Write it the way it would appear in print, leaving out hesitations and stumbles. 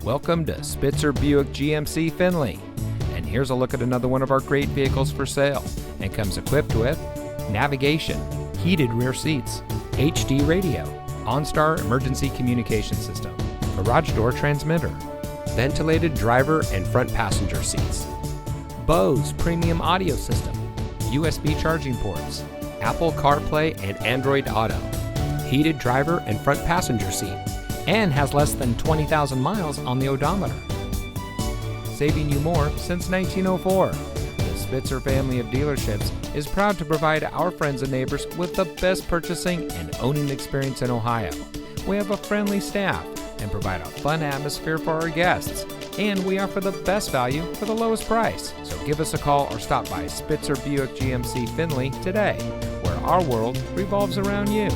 Welcome to Spitzer Buick GMC Findlay. And here's a look at another one of our great vehicles for sale, and comes equipped with navigation, heated rear seats, HD radio, OnStar emergency communication system, garage door transmitter, ventilated driver and front passenger seats, Bose premium audio system, USB charging ports, Apple CarPlay and Android Auto, heated driver and front passenger seat, and has less than 20,000 miles on the odometer. Saving you more since 1904. The Spitzer family of dealerships is proud to provide our friends and neighbors with the best purchasing and owning experience in Ohio. We have a friendly staff and provide a fun atmosphere for our guests, and we offer the best value for the lowest price. So give us a call or stop by Spitzer Buick GMC Findlay today, where our world revolves around you.